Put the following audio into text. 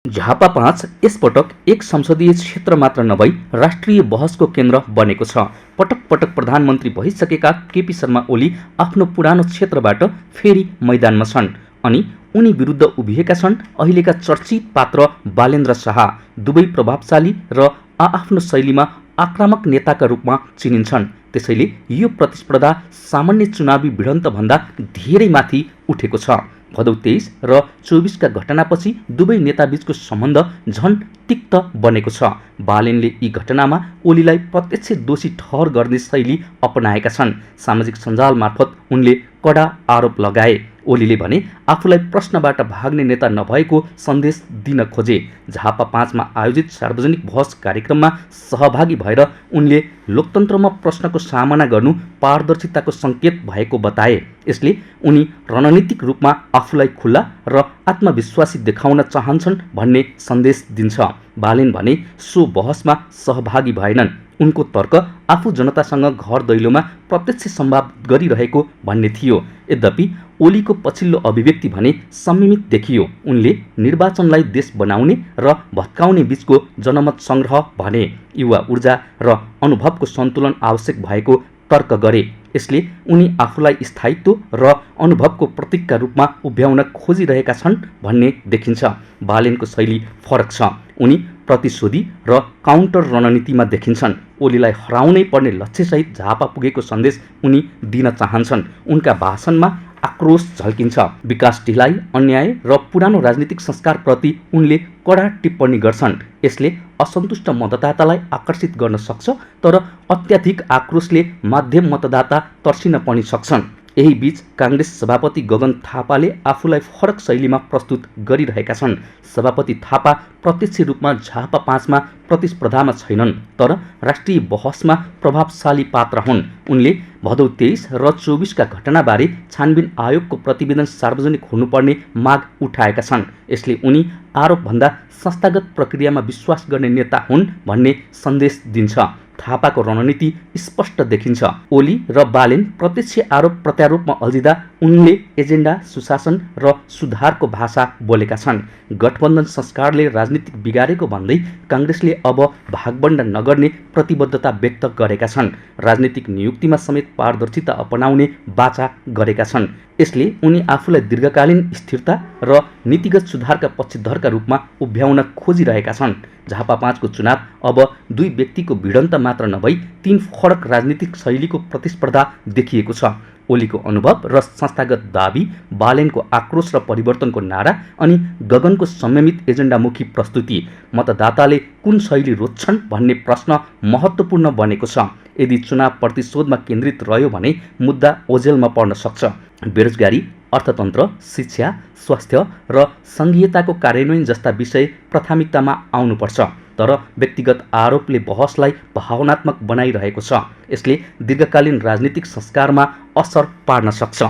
झापा 5 यसपटक एक संसदीय क्षेत्र मात्र नभई राष्ट्रिय बहसको केन्द्र बनेको छ। पटक पटक प्रधानमन्त्री भइसकेका केपी शर्मा ओली आफ्नो पुरानो क्षेत्रबाट फेरि मैदानमा छन् अनि उनी विरुद्ध उभिएका छन् अहिलेका चर्चित पात्र बालेन्द्र शाह। दुवै प्रभावशाली र आआफ्नो शैलीमा आक्रामक नेताका रूपमा चिनिन्छन्। त्यसैले यो प्रतिस्पर्धा सामान्य चुनावी भिडन्त भन्दा धेरै माथि उठेको छ। भदौ 23 र 24 का घटनापछि दुवै नेताबीचको सम्बन्ध झन तिक्त बनेको छ। बालेनले यी घटनामा ओलीलाई प्रत्यक्ष दोषी ठहर गर्ने शैली अपनाएका छन्। सामाजिक सञ्जाल मार्फत उनले कडा आरोप लगाए। ओलीले भने आफूलाई प्रश्नबाट भाग्ने नेता नभएको सन्देश दिन खोजे। झापा 5 मा आयोजित सार्वजनिक बहस कार्यक्रममा सहभागी भएर उनले लोकतन्त्रमा प्रश्नको सामना गर्नु पारदर्शिताको सङ्केत भएको बताए। यसले उनी रणनीतिक रूपमा आफूलाई खुला र आत्मविश्वासी देखाउन चाहन्छन् भन्ने सन्देश दिन्छ। बालेन भने सो बहसमा सहभागी भएनन्। उनको तर्क आफू जनतासँग घर दैलोमा प्रत्यक्ष संवाद गरिरहेको भन्ने थियो। यद्यपि ओलीको पछिल्लो अभिव्यक्ति भने संयमित देखियो। उनले निर्वाचनलाई देश बनाउने र भत्काउने बीचको जनमत सङ्ग्रह भने। युवा ऊर्जा र अनुभवको सन्तुलन आवश्यक भएको तर्क गरे। यसले उनी आफूलाई स्थायित्व र अनुभवको प्रतीकका रूपमा उभ्याउन खोजिरहेका छन् भन्ने देखिन्छ। बालेनको शैली फरक छ। उनी प्रतिशोधी र काउन्टर रणनीतिमा देखिन्छन्। ओलीलाई हराउनै पर्ने लक्ष्यसहित झापा पुगेको सन्देश उनी दिन चाहन्छन्। उनका भाषणमा आक्रोश झल्किन्छ। विकास ढिलाइ, अन्याय र पुरानो राजनीतिक संस्कारप्रति उनले कडा टिप्पणी गर्छन्। यसले असन्तुष्ट मतदातालाई आकर्षित गर्न सक्छ, तर अत्याधिक आक्रोशले माध्यम मतदाता तर्सिन पनि सक्छन्। यही बीच काङ्ग्रेस सभापति गगन थापाले आफूलाई फरक शैलीमा प्रस्तुत गरिरहेका छन्। सभापति थापा प्रत्यक्ष रूपमा झापा 5 मा प्रतिस्पर्धामा छैनन्, तर राष्ट्रिय बहसमा प्रभावशाली पात्र हुन्। उनले भदौ 23 र 24 का घटनाबारे छानबिन आयोगको प्रतिवेदन सार्वजनिक हुनुपर्ने माग उठाएका छन्। यसले उनी आरोपभन्दा संस्थागत प्रक्रियामा विश्वास गर्ने नेता हुन् भन्ने सन्देश दिन्छ। थापाको रणनीति स्पष्ट देखिन्छ। ओली र बालेन प्रत्यक्ष आरोप प्रत्यारोपमा अल्झिँदा उनले एजेन्डा, सुशासन र सुधारको भाषा बोलेका छन्। गठबन्धन संस्कारले राजनीतिक बिगारेको भन्दै काङ्ग्रेसले अब भागबण्ड नगर्ने प्रतिबद्धता व्यक्त गरेका छन्। राजनीतिक नियुक्तिमा समेत पारदर्शिता अपनाउने बाचा गरेका छन्। यसले उनी आफूलाई दीर्घकालीन स्थिरता र नीतिगत सुधारका पक्षधरका रूपमा उभ्याउन खोजिरहेका छन्। झापा 5 को चुनाव अब दुई व्यक्तिको भिडन्त मात्र नभई तीन फरक राजनीतिक शैलीको प्रतिस्पर्धा देखिएको छ। ओलीको अनुभव र संस्थागत दाबी, बालेनको आक्रोश र परिवर्तनको नारा अनि गगनको संयमित एजेन्डामुखी प्रस्तुति। मतदाताले कुन शैली रोज्छन् भन्ने प्रश्न महत्त्वपूर्ण बनेको छ। यदि चुनाव प्रतिशोधमा केन्द्रित रह्यो भने मुद्दा ओझेलमा पर्न सक्छ। बेरोजगारी, अर्थतन्त्र, शिक्षा, स्वास्थ्य र सङ्घीयताको कार्यान्वयन जस्ता विषय प्राथमिकतामा आउनुपर्छ। तर व्यक्तिगत आरोपले बहसलाई भावनात्मक बनाइरहेको छ। यसले दीर्घकालीन राजनीतिक संस्कारमा असर पार्न सक्छ।